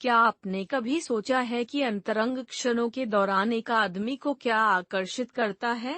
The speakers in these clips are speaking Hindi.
क्या आपने कभी सोचा है कि अंतरंग क्षणों के दौरान एक आदमी को क्या आकर्षित करता है?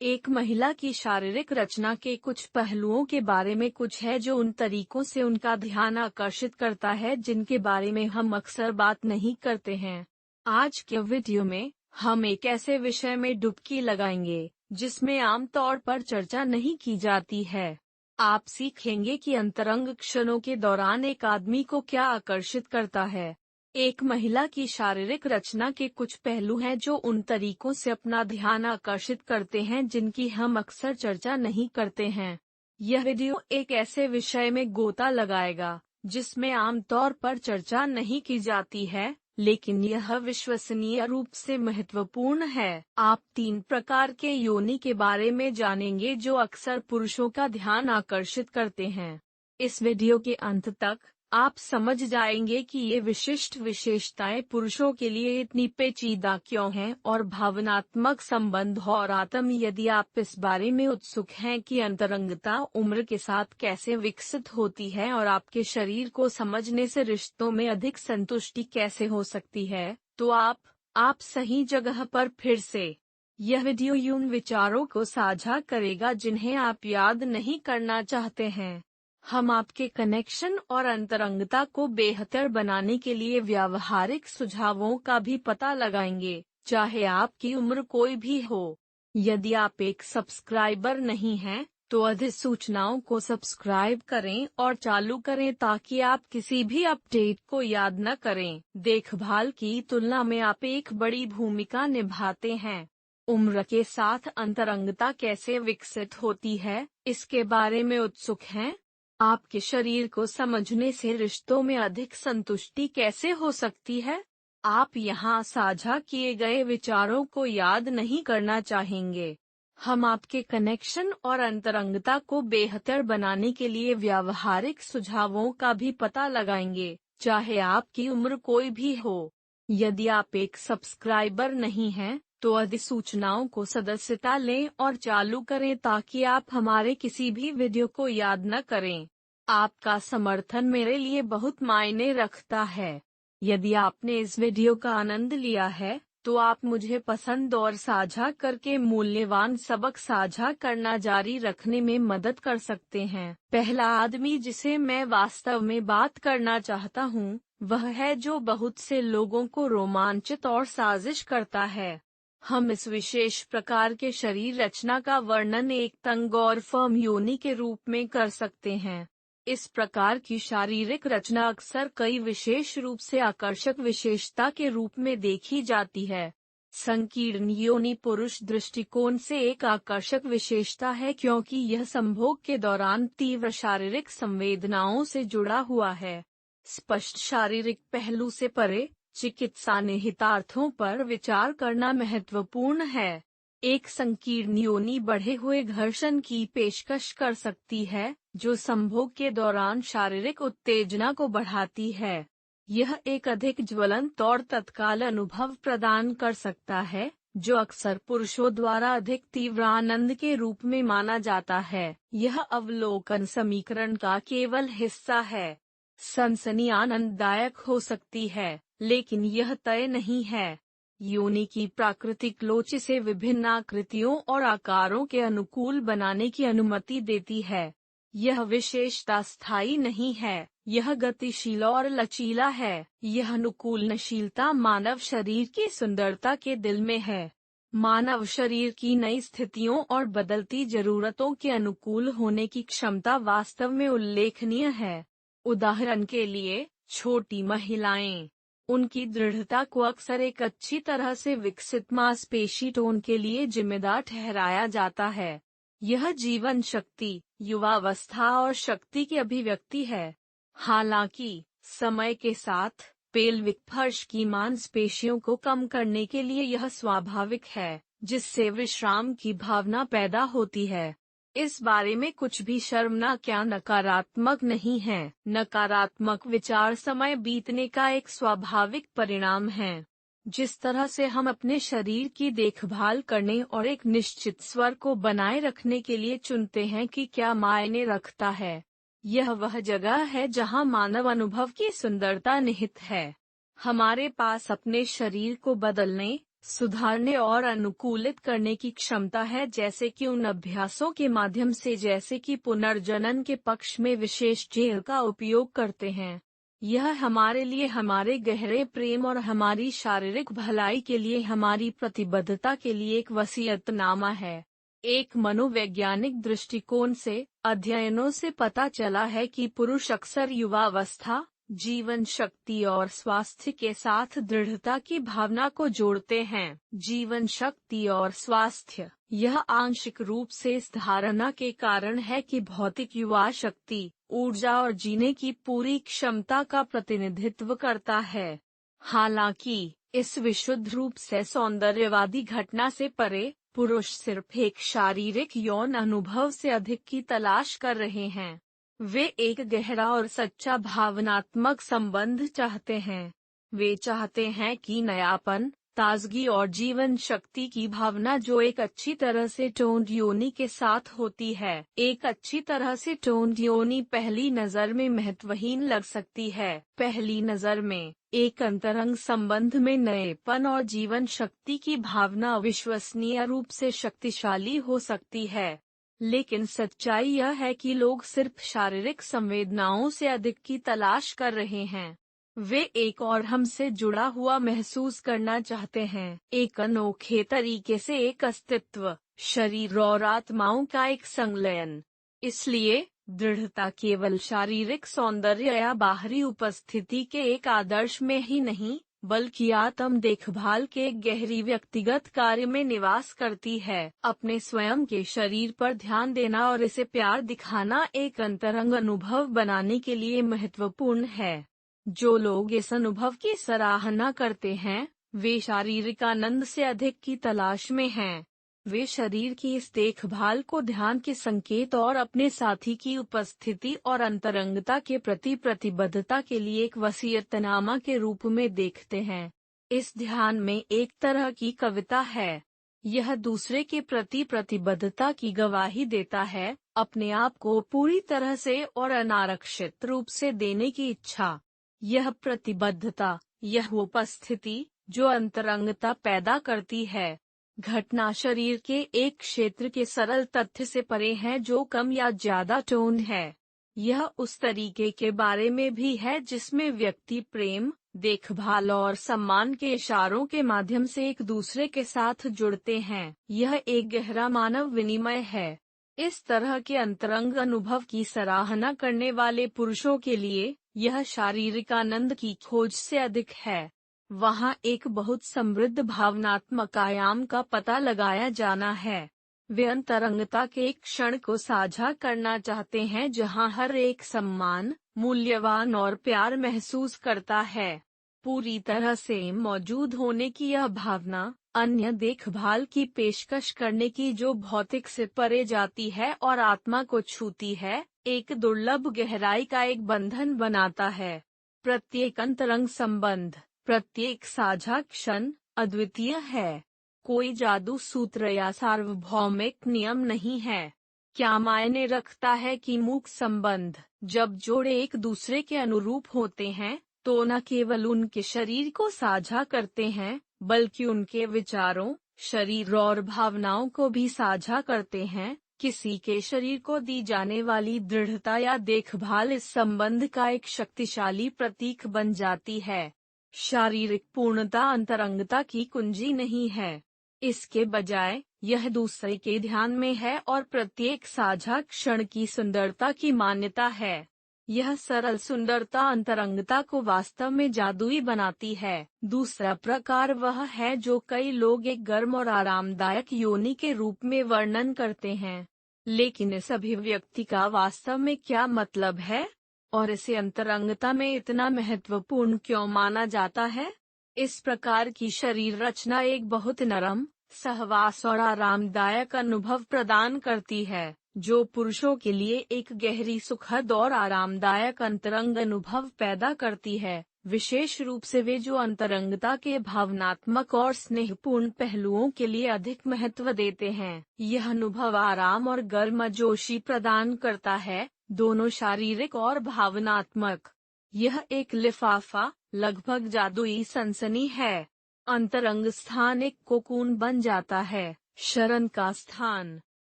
एक महिला की शारीरिक रचना के कुछ पहलुओं के बारे में कुछ है जो उन तरीकों से उनका ध्यान आकर्षित करता है जिनके बारे में हम अक्सर बात नहीं करते हैं। आज के वीडियो में हम एक ऐसे विषय में डुबकी लगाएंगे जिसमें आमतौर पर चर्चा नहीं की जाती है। आप सीखेंगे कि अंतरंग क्षणों के दौरान एक आदमी को क्या आकर्षित करता है। एक महिला की शारीरिक रचना के कुछ पहलू हैं जो उन तरीकों से अपना ध्यान आकर्षित करते हैं जिनकी हम अक्सर चर्चा नहीं करते हैं। यह वीडियो एक ऐसे विषय में गोता लगाएगा जिसमें आमतौर पर चर्चा नहीं की जाती है, लेकिन यह विश्वसनीय रूप से महत्वपूर्ण है। आप 3 प्रकार के योनि के बारे में जानेंगे जो अक्सर पुरुषों का ध्यान आकर्षित करते हैं। इस वीडियो के अंत तक आप समझ जाएंगे कि ये विशिष्ट विशेषताएं पुरुषों के लिए इतनी पेचीदा क्यों हैं और भावनात्मक संबंध और आत्म। यदि आप इस बारे में उत्सुक हैं कि अंतरंगता उम्र के साथ कैसे विकसित होती है और आपके शरीर को समझने से रिश्तों में अधिक संतुष्टि कैसे हो सकती है, तो आप सही जगह पर फिर से। यह वीडियो उन विचारों को साझा करेगा जिन्हें आप याद नहीं करना चाहते हैं। हम आपके कनेक्शन और अंतरंगता को बेहतर बनाने के लिए व्यावहारिक सुझावों का भी पता लगाएंगे, चाहे आपकी उम्र कोई भी हो। यदि आप एक सब्सक्राइबर नहीं हैं, तो अधिसूचनाओं को सब्सक्राइब करें और चालू करें ताकि आप किसी भी अपडेट को याद न करें। देखभाल की तुलना में आप एक बड़ी भूमिका निभाते हैं। उम्र के साथ अंतरंगता कैसे विकसित होती है, इसके बारे में उत्सुक हैं? आपके शरीर को समझने से रिश्तों में अधिक संतुष्टि कैसे हो सकती है? आप यहाँ साझा किए गए विचारों को याद नहीं करना चाहेंगे। हम आपके कनेक्शन और अंतरंगता को बेहतर बनाने के लिए व्यावहारिक सुझावों का भी पता लगाएंगे, चाहे आपकी उम्र कोई भी हो। यदि आप एक सब्सक्राइबर नहीं हैं, तो अधिसूचनाओं को सदस्यता लें और चालू करें ताकि आप हमारे किसी भी वीडियो को याद न करें। आपका समर्थन मेरे लिए बहुत मायने रखता है। यदि आपने इस वीडियो का आनंद लिया है, तो आप मुझे पसंद और साझा करके मूल्यवान सबक साझा करना जारी रखने में मदद कर सकते हैं। पहला आदमी जिसे मैं वास्तव में बात करना चाहता हूँ, वह है जो बहुत से लोगों को रोमांचित और साजिश करता है। हम इस विशेष प्रकार के शरीर रचना का वर्णन एक तंग और फर्म योनि के रूप में कर सकते हैं। इस प्रकार की शारीरिक रचना अक्सर कई विशेष रूप से आकर्षक विशेषता के रूप में देखी जाती है। संकीर्ण योनि पुरुष दृष्टिकोण से एक आकर्षक विशेषता है क्योंकि यह संभोग के दौरान तीव्र शारीरिक संवेदनाओं से जुड़ा हुआ है। स्पष्ट शारीरिक पहलू से परे चिकित्सा निहितार्थों पर विचार करना महत्वपूर्ण है। एक संकीर्ण योनि बढ़े हुए घर्षण की पेशकश कर सकती है, जो संभोग के दौरान शारीरिक उत्तेजना को बढ़ाती है। यह एक अधिक ज्वलंत और तत्काल अनुभव प्रदान कर सकता है, जो अक्सर पुरुषों द्वारा अधिक तीव्र आनंद के रूप में माना जाता है। यह अवलोकन समीकरण का केवल हिस्सा है। सनसनी आनंददायक हो सकती है, लेकिन यह तय नहीं है। योनि की प्राकृतिक लोच से विभिन्न आकृतियों और आकारों के अनुकूल बनाने की अनुमति देती है। यह विशेषता स्थायी नहीं है, यह गतिशील और लचीला है। यह अनुकूलनशीलता मानव शरीर की सुंदरता के दिल में है। मानव शरीर की नई स्थितियों और बदलती जरूरतों के अनुकूल होने की क्षमता वास्तव में उल्लेखनीय है। उदाहरण के लिए, छोटी महिलाएं, उनकी दृढ़ता को अक्सर एक अच्छी तरह से विकसित मांसपेशी टोन के लिए जिम्मेदार ठहराया जाता है। यह जीवन शक्ति, युवावस्था और शक्ति की अभिव्यक्ति है। हालांकि समय के साथ पेल्विक फर्श की मांसपेशियों को कम करने के लिए यह स्वाभाविक है, जिससे विश्राम की भावना पैदा होती है। इस बारे में कुछ भी शर्मनाक या नकारात्मक नहीं है। नकारात्मक विचार समय बीतने का एक स्वाभाविक परिणाम है। जिस तरह से हम अपने शरीर की देखभाल करने और एक निश्चित स्वर को बनाए रखने के लिए चुनते हैं कि क्या मायने रखता है। यह वह जगह है जहां मानव अनुभव की सुंदरता निहित है। हमारे पास अपने शरीर को बदलने, सुधारने और अनुकूलित करने की क्षमता है, जैसे कि उन अभ्यासों के माध्यम से जैसे कि पुनर्जनन के पक्ष में विशेष जेल का उपयोग करते हैं। यह हमारे लिए हमारे गहरे प्रेम और हमारी शारीरिक भलाई के लिए हमारी प्रतिबद्धता के लिए एक वसीयतनामा है। एक मनोवैज्ञानिक दृष्टिकोण से अध्ययनों से पता चला है कि पुरुष अक्सर युवावस्था, जीवन शक्ति और स्वास्थ्य के साथ दृढ़ता की भावना को जोड़ते हैं। जीवन शक्ति और स्वास्थ्य, यह आंशिक रूप से इस धारणा के कारण है कि भौतिक युवा शक्ति, ऊर्जा और जीने की पूरी क्षमता का प्रतिनिधित्व करता है। हालांकि इस विशुद्ध रूप से सौंदर्यवादी घटना से परे, पुरुष सिर्फ एक शारीरिक यौन अनुभव से अधिक की तलाश कर रहे हैं। वे एक गहरा और सच्चा भावनात्मक संबंध चाहते हैं। वे चाहते हैं कि नयापन, ताजगी और जीवन शक्ति की भावना जो एक अच्छी तरह से टोन्ड योनि के साथ होती है। एक अच्छी तरह से टोन्ड योनि पहली नज़र में महत्वहीन लग सकती है। पहली नज़र में एक अंतरंग संबंध में नएपन और जीवन शक्ति की भावना अविश्वसनीय रूप से शक्तिशाली हो सकती है। लेकिन सच्चाई यह है कि लोग सिर्फ शारीरिक संवेदनाओं से अधिक की तलाश कर रहे हैं। वे एक और हमसे जुड़ा हुआ महसूस करना चाहते हैं, एक अनोखे तरीके से एक अस्तित्व, शरीर और आत्माओं का एक संलयन। इसलिए दृढ़ता केवल शारीरिक सौंदर्य या बाहरी उपस्थिति के एक आदर्श में ही नहीं, बल्कि आत्म देखभाल के गहरी व्यक्तिगत कार्य में निवास करती है। अपने स्वयं के शरीर पर ध्यान देना और इसे प्यार दिखाना एक अंतरंग अनुभव बनाने के लिए महत्वपूर्ण है। जो लोग इस अनुभव की सराहना करते हैं, वे शारीरिक आनंद से अधिक की तलाश में हैं। वे शरीर की इस देखभाल को ध्यान के संकेत और अपने साथी की उपस्थिति और अंतरंगता के प्रति प्रतिबद्धता के लिए एक वसीयतनामा के रूप में देखते हैं। इस ध्यान में एक तरह की कविता है। यह दूसरे के प्रति प्रतिबद्धता की गवाही देता है, अपने आप को पूरी तरह से और अनारक्षित रूप से देने की इच्छा। यह प्रतिबद्धता, यह उपस्थिति जो अंतरंगता पैदा करती है, घटना शरीर के एक क्षेत्र के सरल तथ्य से परे है जो कम या ज्यादा टोन है। यह उस तरीके के बारे में भी है जिसमें व्यक्ति प्रेम, देखभाल और सम्मान के इशारों के माध्यम से एक दूसरे के साथ जुड़ते हैं। यह एक गहरा मानव विनिमय है। इस तरह के अंतरंग अनुभव की सराहना करने वाले पुरुषों के लिए यह शारीरिक आनंद की खोज से अधिक है। वहाँ एक बहुत समृद्ध भावनात्मक आयाम का पता लगाया जाना है। वे अंतरंगता के एक क्षण को साझा करना चाहते हैं जहाँ हर एक सम्मान, मूल्यवान और प्यार महसूस करता है। पूरी तरह से मौजूद होने की यह भावना, अन्य देखभाल की पेशकश करने की जो भौतिक से परे जाती है और आत्मा को छूती है, एक दुर्लभ गहराई का एक बंधन बनाता है। प्रत्येक अंतरंग संबंध, प्रत्येक साझा क्षण अद्वितीय है। कोई जादू सूत्र या सार्वभौमिक नियम नहीं है। क्या मायने रखता है कि मूक संबंध, जब जोड़े एक दूसरे के अनुरूप होते हैं, तो न केवल उनके शरीर को साझा करते हैं, बल्कि उनके विचारों, शरीर और भावनाओं को भी साझा करते हैं। किसी के शरीर को दी जाने वाली दृढ़ता या देखभाल इस संबंध का एक शक्तिशाली प्रतीक बन जाती है। शारीरिक पूर्णता अंतरंगता की कुंजी नहीं है। इसके बजाय यह दूसरे के ध्यान में है और प्रत्येक साझा क्षण की सुंदरता की मान्यता है। यह सरल सुंदरता अंतरंगता को वास्तव में जादुई बनाती है। दूसरा प्रकार वह है जो कई लोग एक गर्म और आरामदायक योनि के रूप में वर्णन करते हैं। लेकिन इस अभिव्यक्ति का वास्तव में क्या मतलब है? और इसे अंतरंगता में इतना महत्वपूर्ण क्यों माना जाता है? इस प्रकार की शरीर रचना एक बहुत नरम, सहवास और आरामदायक अनुभव प्रदान करती है, जो पुरुषों के लिए एक गहरी सुखद और आरामदायक अंतरंग अनुभव पैदा करती है, विशेष रूप से वे जो अंतरंगता के भावनात्मक और स्नेहपूर्ण पहलुओं के लिए अधिक महत्व देते हैं। यह अनुभव आराम और गर्मजोशी प्रदान करता है, दोनों शारीरिक और भावनात्मक। यह एक लिफाफा, लगभग जादुई सनसनी है। अंतरंग स्थान एक कोकून बन जाता है, शरण का स्थान।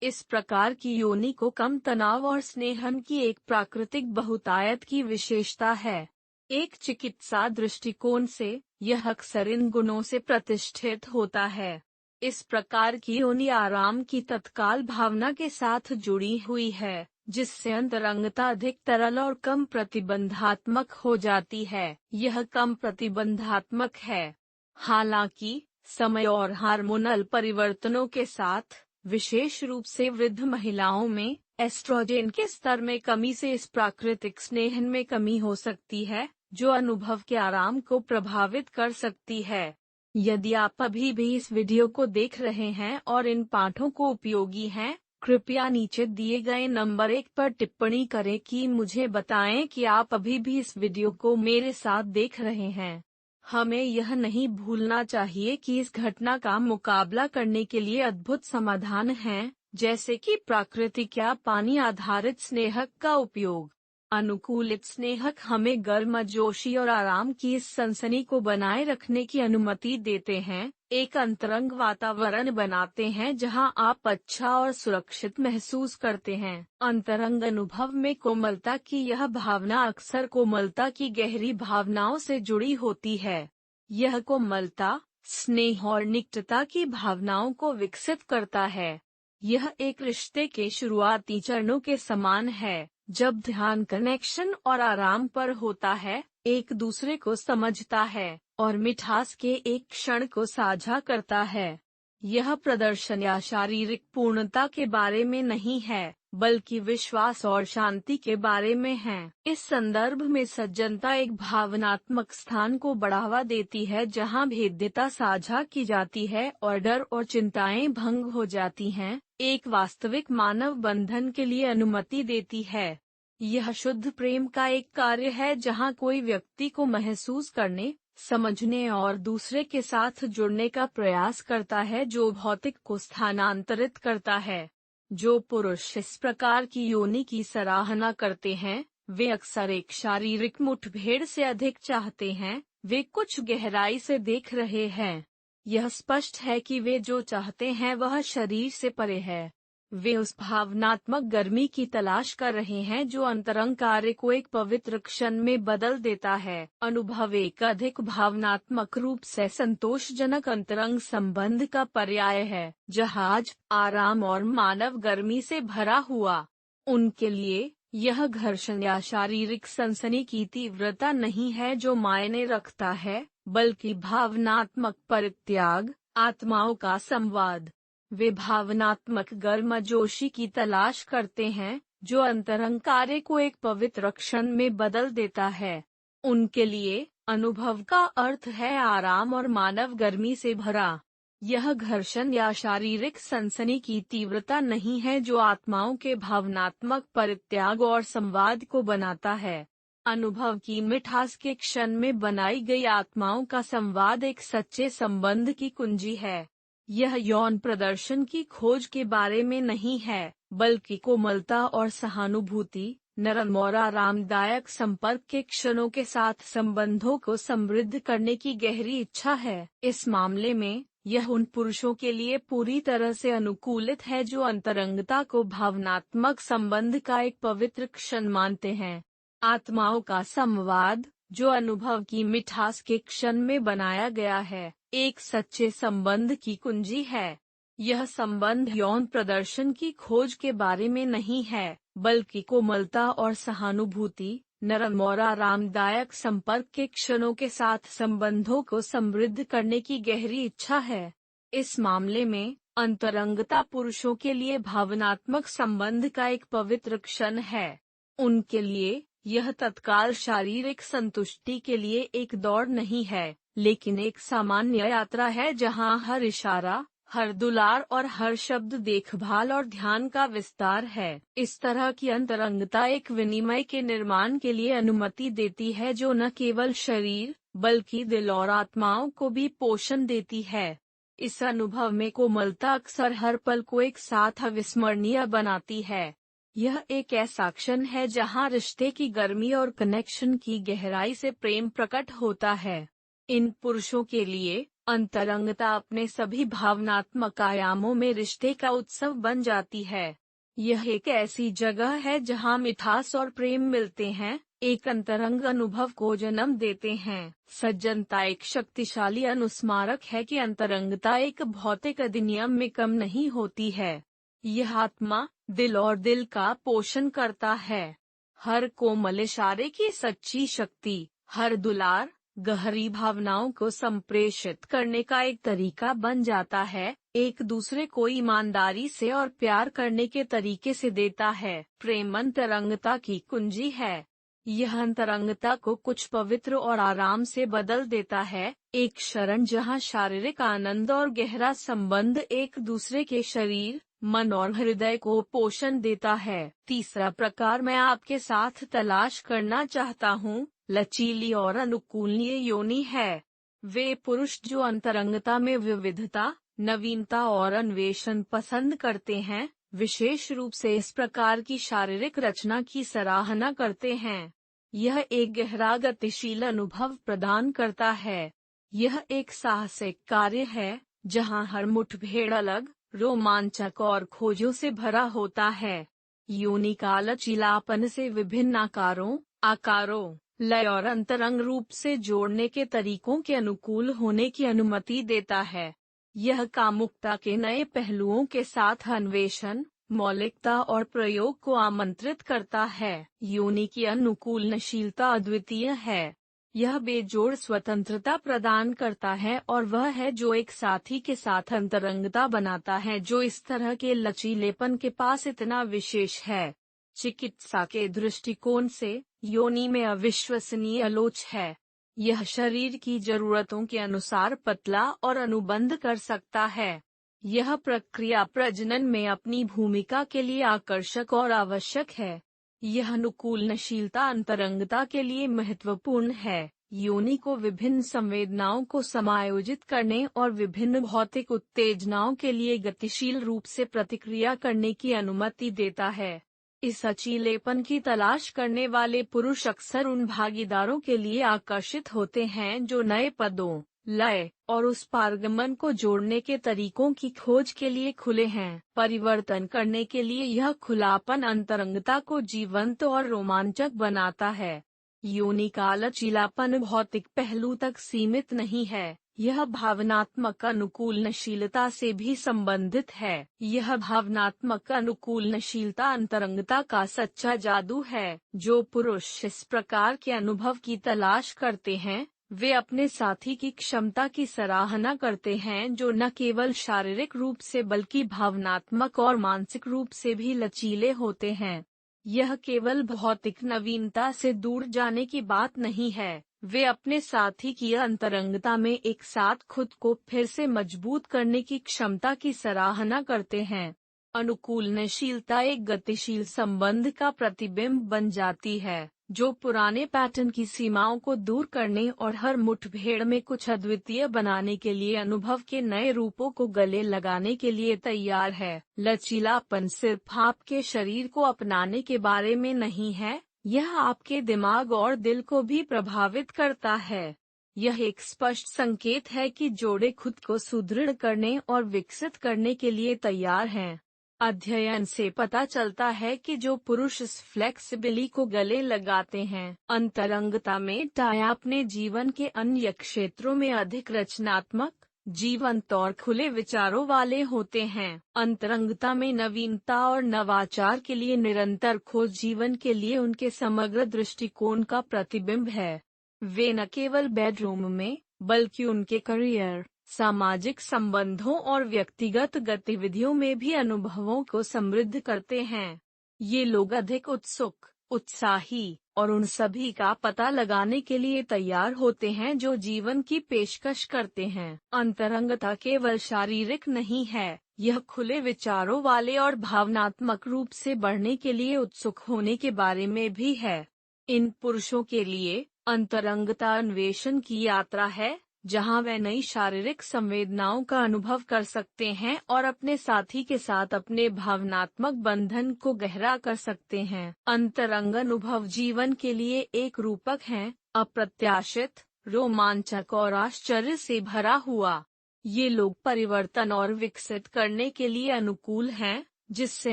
इस प्रकार की योनि को कम तनाव और स्नेहन की एक प्राकृतिक बहुतायत की विशेषता है। एक चिकित्सा दृष्टिकोण से यह अक्सर इन गुणों से प्रतिष्ठित होता है। इस प्रकार की योनि आराम की तत्काल भावना के साथ जुड़ी हुई है, जिससे अंतरंगता अधिक तरल और कम प्रतिबंधात्मक हो जाती है। यह कम प्रतिबंधात्मक है। हालांकि समय और हार्मोनल परिवर्तनों के साथ, विशेष रूप से वृद्ध महिलाओं में एस्ट्रोजेन के स्तर में कमी से इस प्राकृतिक स्नेहन में कमी हो सकती है, जो अनुभव के आराम को प्रभावित कर सकती है। यदि आप अभी भी इस वीडियो को देख रहे हैं और इन पाठों को उपयोगी हैं, कृपया नीचे दिए गए नंबर 1 पर टिप्पणी करें कि मुझे बताएं कि आप अभी भी इस वीडियो को मेरे साथ देख रहे हैं। हमें यह नहीं भूलना चाहिए कि इस घटना का मुकाबला करने के लिए अद्भुत समाधान हैं, जैसे कि प्राकृतिक या पानी आधारित स्नेहक का उपयोग। अनुकूलित स्नेहक हमें गर्मजोशी और आराम की इस सनसनी को बनाए रखने की अनुमति देते हैं, एक अंतरंग वातावरण बनाते हैं जहां आप अच्छा और सुरक्षित महसूस करते हैं। अंतरंग अनुभव में कोमलता की यह भावना अक्सर कोमलता की गहरी भावनाओं से जुड़ी होती है। यह कोमलता, स्नेह और निकटता की भावनाओं को विकसित करता है। यह एक रिश्ते के शुरुआती चरणों के समान है, जब ध्यान कनेक्शन और आराम पर होता है, एक दूसरे को समझता है और मिठास के एक क्षण को साझा करता है। यह प्रदर्शन या शारीरिक पूर्णता के बारे में नहीं है, बल्कि विश्वास और शांति के बारे में है। इस संदर्भ में सज्जनता एक भावनात्मक स्थान को बढ़ावा देती है जहां भेद्यता साझा की जाती है और डर और चिंताएं भंग हो जाती हैं, एक वास्तविक मानव बंधन के लिए अनुमति देती है। यह शुद्ध प्रेम का एक कार्य है जहां कोई व्यक्ति को महसूस करने, समझने और दूसरे के साथ जुड़ने का प्रयास करता है जो भौतिक को स्थानांतरित करता है। जो पुरुष इस प्रकार की योनि की सराहना करते हैं, वे अक्सर एक शारीरिक मुठभेड़ से अधिक चाहते हैं। वे कुछ गहराई से देख रहे हैं। यह स्पष्ट है कि वे जो चाहते हैं वह शरीर से परे है। वे उस भावनात्मक गर्मी की तलाश कर रहे हैं जो अंतरंग कार्य को एक पवित्र क्षण में बदल देता है। अनुभव एक अधिक भावनात्मक रूप से संतोषजनक अंतरंग संबंध का पर्याय है, जहाज, आराम और मानव गर्मी से भरा हुआ। उनके लिए यह घर्षण या शारीरिक सनसनी की तीव्रता नहीं है जो मायने रखता है, बल्कि भावनात्मक परित्याग, आत्माओं का संवाद। वे भावनात्मक गर्मजोशी की तलाश करते हैं, जो अंतरंग कार्य को एक पवित्र क्षण में बदल देता है। उनके लिए अनुभव का अर्थ है आराम और मानव गर्मी से भरा। यह घर्षण या शारीरिक सनसनी की तीव्रता नहीं है जो आत्माओं के भावनात्मक परित्याग और संवाद को बनाता है। अनुभव की मिठास के क्षण में बनाई गई आत्माओं का संवाद एक सच्चे संबंध की कुंजी है। यह यौन प्रदर्शन की खोज के बारे में नहीं है, बल्कि कोमलता और सहानुभूति, नरम और आरामदायक संपर्क के क्षणों के साथ संबंधों को समृद्ध करने की गहरी इच्छा है। इस मामले में यह उन पुरुषों के लिए पूरी तरह से अनुकूलित है जो अंतरंगता को भावनात्मक संबंध का एक पवित्र क्षण मानते हैं। आत्माओं का संवाद, जो अनुभव की मिठास के क्षण में बनाया गया है, एक सच्चे संबंध की कुंजी है। यह संबंध यौन प्रदर्शन की खोज के बारे में नहीं है, बल्कि कोमलता और सहानुभूति, नरम और आरामदायक संपर्क के क्षणों के साथ संबंधों को समृद्ध करने की गहरी इच्छा है। इस मामले में अंतरंगता पुरुषों के लिए भावनात्मक संबंध का एक पवित्र क्षण है। उनके लिए यह तत्काल शारीरिक संतुष्टि के लिए एक दौड़ नहीं है, लेकिन एक सामान्य यात्रा है जहां हर इशारा, हर दुलार और हर शब्द देखभाल और ध्यान का विस्तार है। इस तरह की अंतरंगता एक विनिमय के निर्माण के लिए अनुमति देती है जो न केवल शरीर, बल्कि दिल और आत्माओं को भी पोषण देती है। इस अनुभव में कोमलता अक्सर हर पल को एक साथ अविस्मरणीय बनाती है। यह एक ऐसा क्षण है जहां रिश्ते की गर्मी और कनेक्शन की गहराई से प्रेम प्रकट होता है। इन पुरुषों के लिए अंतरंगता अपने सभी भावनात्मक आयामों में रिश्ते का उत्सव बन जाती है। यह एक ऐसी जगह है जहां मिठास और प्रेम मिलते हैं, एक अंतरंग अनुभव को जन्म देते हैं। सज्जनता एक शक्तिशाली अनुस्मारक है कि अंतरंगता एक भौतिक अधिनियम में कम नहीं होती है। यह आत्मा, दिल और दिल का पोषण करता है। हर कोमल इशारे की सच्ची शक्ति, हर दुलार गहरी भावनाओं को संप्रेषित करने का एक तरीका बन जाता है, एक दूसरे को ईमानदारी से और प्यार करने के तरीके से देता है। प्रेम अंतरंगता की कुंजी है। यह अंतरंगता को कुछ पवित्र और आराम से बदल देता है, एक शरण जहां शारीरिक आनंद और गहरा संबंध एक दूसरे के शरीर, मन और हृदय को पोषण देता है। तीसरा प्रकार मैं आपके साथ तलाश करना चाहता हूँ, लचीली और अनुकूलनीय योनि है। वे पुरुष जो अंतरंगता में विविधता, नवीनता और अन्वेषण पसंद करते हैं, विशेष रूप से इस प्रकार की शारीरिक रचना की सराहना करते हैं। यह एक गहरा गतिशील अनुभव प्रदान करता है। यह एक साहसिक कार्य है, जहां हर मुठभेड़ अलग, रोमांचक और खोजों से भरा होता है। योनि का लचीलापन से विभिन्न आकारों, लय और अंतरंग रूप से जोड़ने के तरीकों के अनुकूल होने की अनुमति देता है। यह कामुकता के नए पहलुओं के साथ अन्वेषण, मौलिकता और प्रयोग को आमंत्रित करता है। योनि की अनुकूलनशीलता अद्वितीय है। यह बेजोड़ स्वतंत्रता प्रदान करता है और वह है जो एक साथी के साथ अंतरंगता बनाता है जो इस तरह के लचीलेपन के पास इतना विशेष है। चिकित्सा के दृष्टिकोण से योनि में अविश्वसनीय लोच है। यह शरीर की जरूरतों के अनुसार पतला और अनुबंध कर सकता है। यह प्रक्रिया प्रजनन में अपनी भूमिका के लिए आकर्षक और आवश्यक है। यह अनुकूलनशीलता अंतरंगता के लिए महत्वपूर्ण है। योनि को विभिन्न संवेदनाओं को समायोजित करने और विभिन्न भौतिक उत्तेजनाओं के लिए गतिशील रूप से प्रतिक्रिया करने की अनुमति देता है। इस लचीलेपन की तलाश करने वाले पुरुष अक्सर उन भागीदारों के लिए आकर्षित होते हैं जो नए पदों, लय और उस पारगमन को जोड़ने के तरीकों की खोज के लिए खुले हैं। परिवर्तन करने के लिए यह खुलापन अंतरंगता को जीवंत और रोमांचक बनाता है। योनि का लचीलापन भौतिक पहलू तक सीमित नहीं है, यह भावनात्मक अनुकूलनशीलता से भी संबंधित है। यह भावनात्मक अनुकूलनशीलता अंतरंगता का सच्चा जादू है। जो पुरुष इस प्रकार के अनुभव की तलाश करते हैं, वे अपने साथी की क्षमता की सराहना करते हैं जो न केवल शारीरिक रूप से बल्कि भावनात्मक और मानसिक रूप से भी लचीले होते हैं। यह केवल भौतिक नवीनता से दूर जाने की बात नहीं है, वे अपने साथी की अंतरंगता में एक साथ खुद को फिर से मजबूत करने की क्षमता की सराहना करते हैं। अनुकूलनशीलता एक गतिशील संबंध का प्रतिबिंब बन जाती है, जो पुराने पैटर्न की सीमाओं को दूर करने और हर मुठभेड़ में कुछ अद्वितीय बनाने के लिए अनुभव के नए रूपों को गले लगाने के लिए तैयार है। लचीलापन सिर्फ आपके शरीर को अपनाने के बारे में नहीं है, यह आपके दिमाग और दिल को भी प्रभावित करता है। यह एक स्पष्ट संकेत है कि जोड़े खुद को सुदृढ़ करने और विकसित करने के लिए तैयार हैं। अध्ययन से पता चलता है कि जो पुरुष इस फ्लेक्सिबिलिटी को गले लगाते हैं, अंतरंगता में टाया अपने जीवन के अन्य क्षेत्रों में अधिक रचनात्मक, जीवंत और खुले विचारों वाले होते हैं। अंतरंगता में नवीनता और नवाचार के लिए निरंतर खोज जीवन के लिए उनके समग्र दृष्टिकोण का प्रतिबिंब है। वे न केवल बेडरूम में, बल्कि उनके करियर, सामाजिक संबंधों और व्यक्तिगत गतिविधियों में भी अनुभवों को समृद्ध करते हैं। ये लोग अधिक उत्सुक, उत्साही और उन सभी का पता लगाने के लिए तैयार होते हैं जो जीवन की पेशकश करते हैं। अंतरंगता केवल शारीरिक नहीं है, यह खुले विचारों वाले और भावनात्मक रूप से बढ़ने के लिए उत्सुक होने के बारे में भी है। इन पुरुषों के लिए अंतरंगता अन्वेषण की यात्रा है, जहां वे नई शारीरिक संवेदनाओं का अनुभव कर सकते हैं और अपने साथी के साथ अपने भावनात्मक बंधन को गहरा कर सकते हैं। अंतरंग अनुभव जीवन के लिए एक रूपक हैं, अप्रत्याशित, रोमांचक और आश्चर्य से भरा हुआ। ये लोग परिवर्तन और विकसित करने के लिए अनुकूल हैं, जिससे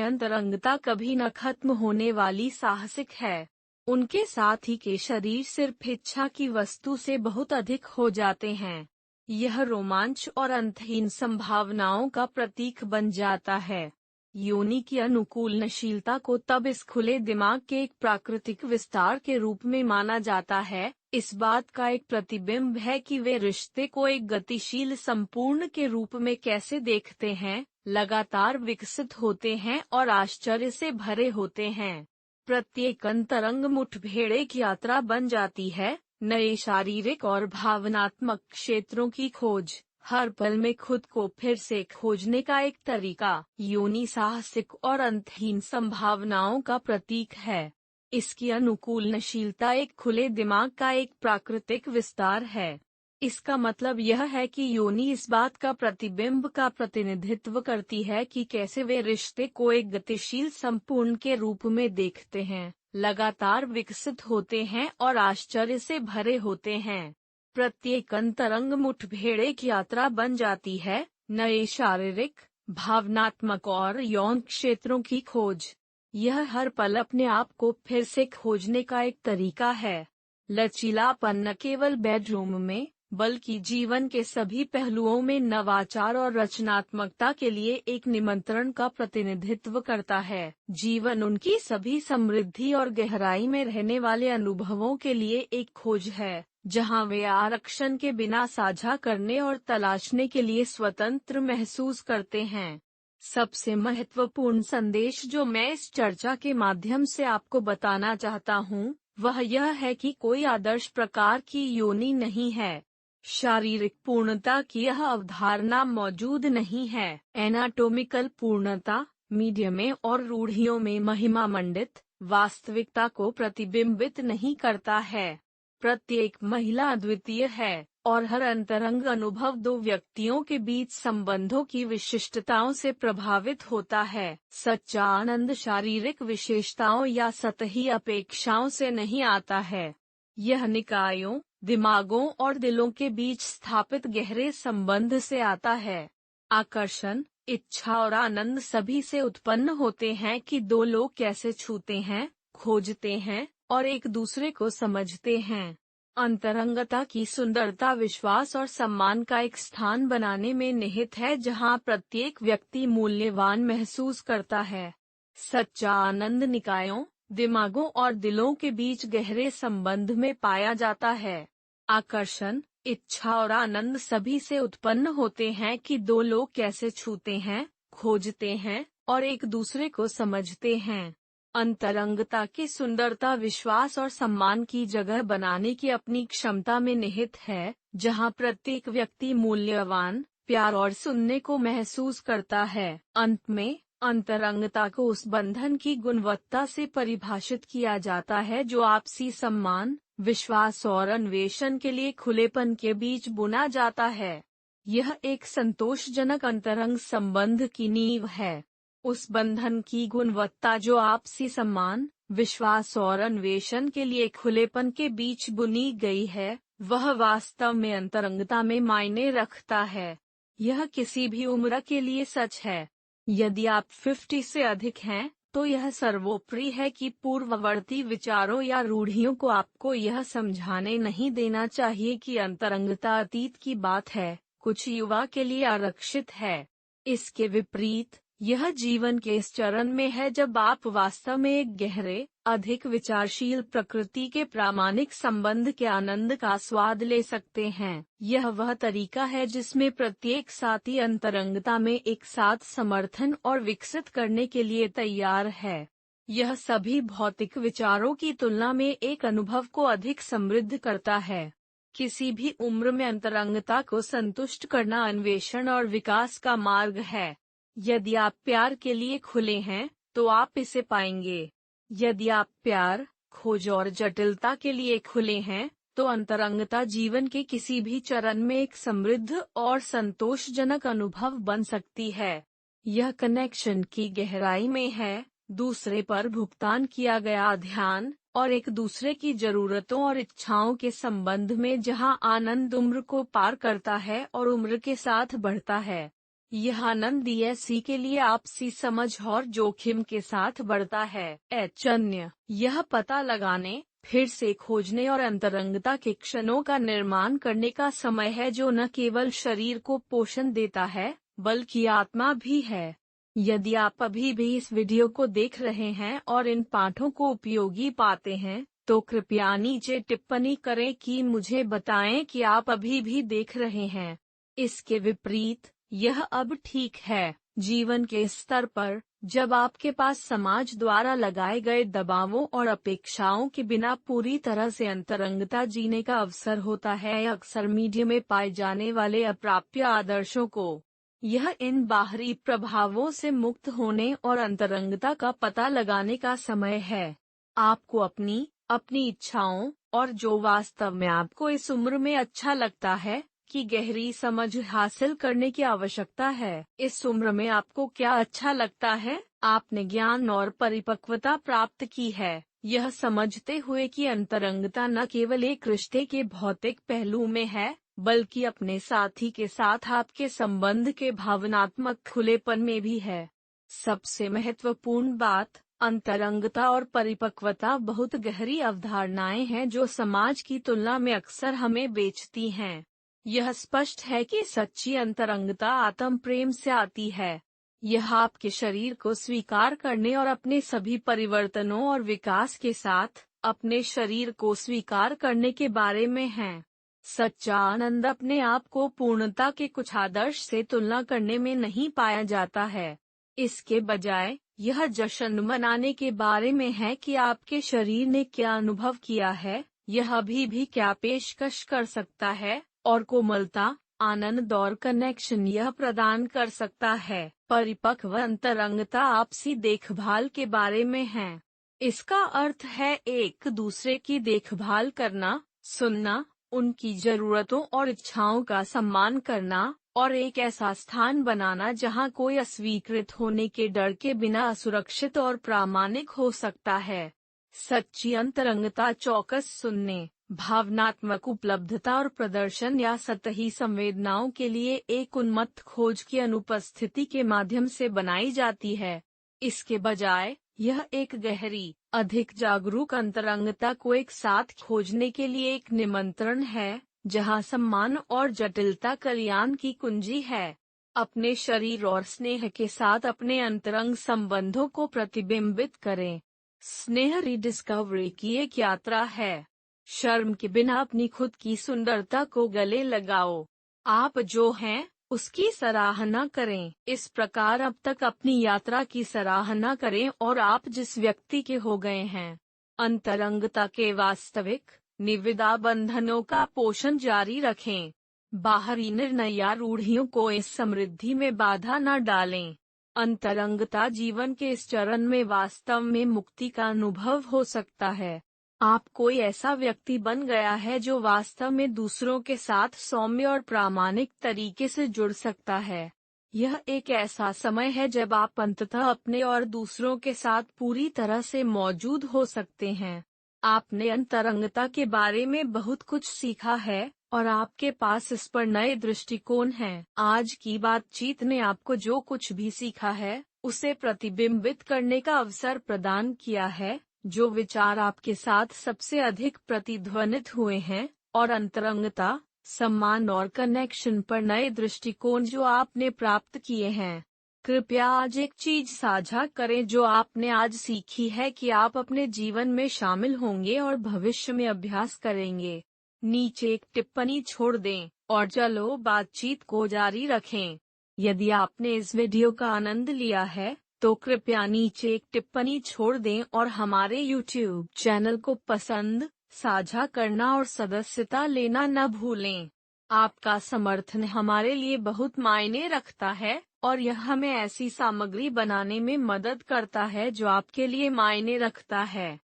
अंतरंगता कभी न खत्म होने वाली साहसिक है। उनके साथी के शरीर सिर्फ इच्छा की वस्तु से बहुत अधिक हो जाते हैं। यह रोमांच और अंतहीन संभावनाओं का प्रतीक बन जाता है। योनि की अनुकूलनशीलता को तब इस खुले दिमाग के एक प्राकृतिक विस्तार के रूप में माना जाता है। इस बात का एक प्रतिबिंब है कि वे रिश्ते को एक गतिशील संपूर्ण के रूप में कैसे देखते हैं, लगातार विकसित होते हैं और आश्चर्य से भरे होते हैं। प्रत्येक अंतरंग मुठभेड़ एक यात्रा बन जाती है, नए शारीरिक और भावनात्मक क्षेत्रों की खोज, हर पल में खुद को फिर से खोजने का एक तरीका। योनि साहसिक और अंतहीन संभावनाओं का प्रतीक है। इसकी अनुकूलनशीलता एक खुले दिमाग का एक प्राकृतिक विस्तार है। इसका मतलब यह है कि योनि इस बात का प्रतिबिंब का प्रतिनिधित्व करती है कि कैसे वे रिश्ते को एक गतिशील संपूर्ण के रूप में देखते हैं, लगातार विकसित होते हैं और आश्चर्य से भरे होते हैं। प्रत्येक अंतरंग मुठभेड़ एक यात्रा बन जाती है, नए शारीरिक, भावनात्मक और यौन क्षेत्रों की खोज। यह हर पल अपने आप को फिर से खोजने का एक तरीका है। लचीलापन न केवल बेडरूम में, बल्कि जीवन के सभी पहलुओं में नवाचार और रचनात्मकता के लिए एक निमंत्रण का प्रतिनिधित्व करता है। जीवन उनकी सभी समृद्धि और गहराई में रहने वाले अनुभवों के लिए एक खोज है, जहां वे आरक्षण के बिना साझा करने और तलाशने के लिए स्वतंत्र महसूस करते हैं। सबसे महत्वपूर्ण संदेश जो मैं इस चर्चा के माध्यम से आपको बताना चाहता हूँ, वह यह है कि कोई आदर्श प्रकार की योनि नहीं है। शारीरिक पूर्णता की यह अवधारणा मौजूद नहीं है। एनाटोमिकल पूर्णता, मीडिया में और रूढ़ियों में महिमा मंडित, वास्तविकता को प्रतिबिंबित नहीं करता है। प्रत्येक महिला अद्वितीय है, और हर अंतरंग अनुभव दो व्यक्तियों के बीच संबंधों की विशिष्टताओं से प्रभावित होता है। सच्चा आनंद शारीरिक विशेषताओं या सतही अपेक्षाओं से नहीं आता है। यह निकायों, दिमागों और दिलों के बीच स्थापित गहरे संबंध से आता है। आकर्षण, इच्छा और आनंद सभी से उत्पन्न होते हैं कि दो लोग कैसे छूते हैं, खोजते हैं और एक दूसरे को समझते हैं। अंतरंगता की सुंदरता विश्वास और सम्मान का एक स्थान बनाने में निहित है, जहां प्रत्येक व्यक्ति मूल्यवान महसूस करता है। सच्चा आनंद निकायों, दिमागों और दिलों के बीच गहरे संबंध में पाया जाता है। आकर्षण, इच्छा और आनंद सभी से उत्पन्न होते हैं कि दो लोग कैसे छूते हैं, खोजते हैं और एक दूसरे को समझते हैं। अंतरंगता की सुंदरता विश्वास और सम्मान की जगह बनाने की अपनी क्षमता में निहित है, जहां प्रत्येक व्यक्ति मूल्यवान, प्यार और सुनने को महसूस करता है। अंत में, अंतरंगता को उस बंधन की गुणवत्ता से परिभाषित किया जाता है जो आपसी सम्मान, विश्वास और अन्वेषण के लिए खुलेपन के बीच बुना जाता है। यह एक संतोषजनक अंतरंग संबंध की नींव है। उस बंधन की गुणवत्ता जो आपसी सम्मान, विश्वास और अन्वेषण के लिए खुलेपन के बीच बुनी गई है, वह वास्तव में अंतरंगता में मायने रखता है। यह किसी भी उम्र के लिए सच है। यदि आप 50 से अधिक हैं, तो यह सर्वोपरि है कि पूर्ववर्ती विचारों या रूढ़ियों को आपको यह समझाने नहीं देना चाहिए कि अंतरंगता अतीत की बात है, कुछ युवा के लिए आरक्षित है। इसके विपरीत, यह जीवन के इस चरण में है जब आप वास्तव में एक गहरे, अधिक विचारशील प्रकृति के प्रामाणिक संबंध के आनंद का स्वाद ले सकते हैं। यह वह तरीका है जिसमें प्रत्येक साथी अंतरंगता में एक साथ समर्थन और विकसित करने के लिए तैयार है। यह सभी भौतिक विचारों की तुलना में एक अनुभव को अधिक समृद्ध करता है। किसी भी उम्र में अंतरंगता को संतुष्ट करना अन्वेषण और विकास का मार्ग है। यदि आप प्यार के लिए खुले हैं, तो आप इसे पाएंगे। यदि आप प्यार, खोज और जटिलता के लिए खुले हैं, तो अंतरंगता जीवन के किसी भी चरण में एक समृद्ध और संतोषजनक अनुभव बन सकती है। यह कनेक्शन की गहराई में है, दूसरे पर भुगतान किया गया ध्यान, और एक दूसरे की जरूरतों और इच्छाओं के संबंध में जहां आनंद उम्र को पार करता है और उम्र के साथ बढ़ता है। यह आनंद ESC के लिए आपसी समझ और जोखिम के साथ बढ़ता है। अन्य यह पता लगाने, फिर से खोजने और अंतरंगता के क्षणों का निर्माण करने का समय है जो न केवल शरीर को पोषण देता है बल्कि आत्मा भी है। यदि आप अभी भी इस वीडियो को देख रहे हैं और इन पाठों को उपयोगी पाते हैं, तो कृपया नीचे टिप्पणी करें कि मुझे बताएं कि आप अभी भी देख रहे हैं। इसके विपरीत, यह अब ठीक है। जीवन के स्तर पर, जब आपके पास समाज द्वारा लगाए गए दबावों और अपेक्षाओं के बिना पूरी तरह से अंतरंगता जीने का अवसर होता है, अक्सर मीडिया में पाए जाने वाले अप्राप्य आदर्शों को, यह इन बाहरी प्रभावों से मुक्त होने और अंतरंगता का पता लगाने का समय है। आपको अपनी इच्छाओं और जो वास्तव में आपको इस उम्र में अच्छा लगता है की गहरी समझ हासिल करने की आवश्यकता है। इस उम्र में आपको क्या अच्छा लगता है? आपने ज्ञान और परिपक्वता प्राप्त की है, यह समझते हुए कि अंतरंगता न केवल एक रिश्ते के भौतिक पहलू में है, बल्कि अपने साथी के साथ आपके संबंध के भावनात्मक खुलेपन में भी है। सबसे महत्वपूर्ण बात, अंतरंगता और परिपक्वता बहुत गहरी अवधारणाएं हैं जो समाज की तुलना में अक्सर हमें बेचती हैं। यह स्पष्ट है कि सच्ची अंतरंगता आत्म प्रेम से आती है। यह आपके शरीर को स्वीकार करने और अपने सभी परिवर्तनों और विकास के साथ अपने शरीर को स्वीकार करने के बारे में है। सच्चा आनंद अपने आप को पूर्णता के कुछ आदर्श से तुलना करने में नहीं पाया जाता है। इसके बजाय यह जश्न मनाने के बारे में है कि आपके शरीर ने क्या अनुभव किया है, यह अभी भी क्या पेशकश कर सकता है, और कोमलता, आनंद और कनेक्शन यह प्रदान कर सकता है। परिपक्व अंतरंगता आपसी देखभाल के बारे में है। इसका अर्थ है एक दूसरे की देखभाल करना, सुनना, उनकी जरूरतों और इच्छाओं का सम्मान करना, और एक ऐसा स्थान बनाना जहां कोई अस्वीकृत होने के डर के बिना असुरक्षित और प्रामाणिक हो सकता है। सच्ची अंतरंगता चौकस सुनने, भावनात्मक उपलब्धता और प्रदर्शन या सतही संवेदनाओं के लिए एक उन्मत्त खोज की अनुपस्थिति के माध्यम से बनाई जाती है। इसके बजाय यह एक गहरी, अधिक जागरूक अंतरंगता को एक साथ खोजने के लिए एक निमंत्रण है, जहां सम्मान और जटिलता कल्याण की कुंजी है। अपने शरीर और स्नेह के साथ अपने अंतरंग संबंधों को प्रतिबिंबित करें। स्नेह रिडिस्कवरी की एक यात्रा है। शर्म के बिना अपनी खुद की सुंदरता को गले लगाओ। आप जो हैं, उसकी सराहना करें। इस प्रकार अब तक अपनी यात्रा की सराहना करें और आप जिस व्यक्ति के हो गए हैं। अंतरंगता के वास्तविक, निविदा बंधनों का पोषण जारी रखें। बाहरी निर्णय या रूढ़ियों को इस समृद्धि में बाधा न डालें। अंतरंगता जीवन के इस चरण में वास्तव में मुक्ति का अनुभव हो सकता है। आप कोई ऐसा व्यक्ति बन गया है जो वास्तव में दूसरों के साथ सौम्य और प्रामाणिक तरीके से जुड़ सकता है। यह एक ऐसा समय है जब आप अंततः अपने और दूसरों के साथ पूरी तरह से मौजूद हो सकते हैं। आपने अंतरंगता के बारे में बहुत कुछ सीखा है और आपके पास इस पर नए दृष्टिकोण हैं। आज की बातचीत ने आपको जो कुछ भी सीखा है, उसे प्रतिबिंबित करने का अवसर प्रदान किया है। जो विचार आपके साथ सबसे अधिक प्रतिध्वनित हुए हैं, और अंतरंगता, सम्मान और कनेक्शन पर नए दृष्टिकोण जो आपने प्राप्त किए हैं। कृपया आज एक चीज साझा करें जो आपने आज सीखी है कि आप अपने जीवन में शामिल होंगे और भविष्य में अभ्यास करेंगे। नीचे एक टिप्पणी छोड़ दें और चलो बातचीत को जारी रखें। यदि आपने इस वीडियो का आनंद लिया है, तो कृपया नीचे एक टिप्पणी छोड़ दें और हमारे YouTube चैनल को पसंद, साझा करना और सदस्यता लेना न भूलें। आपका समर्थन हमारे लिए बहुत मायने रखता है और यह हमें ऐसी सामग्री बनाने में मदद करता है जो आपके लिए मायने रखता है।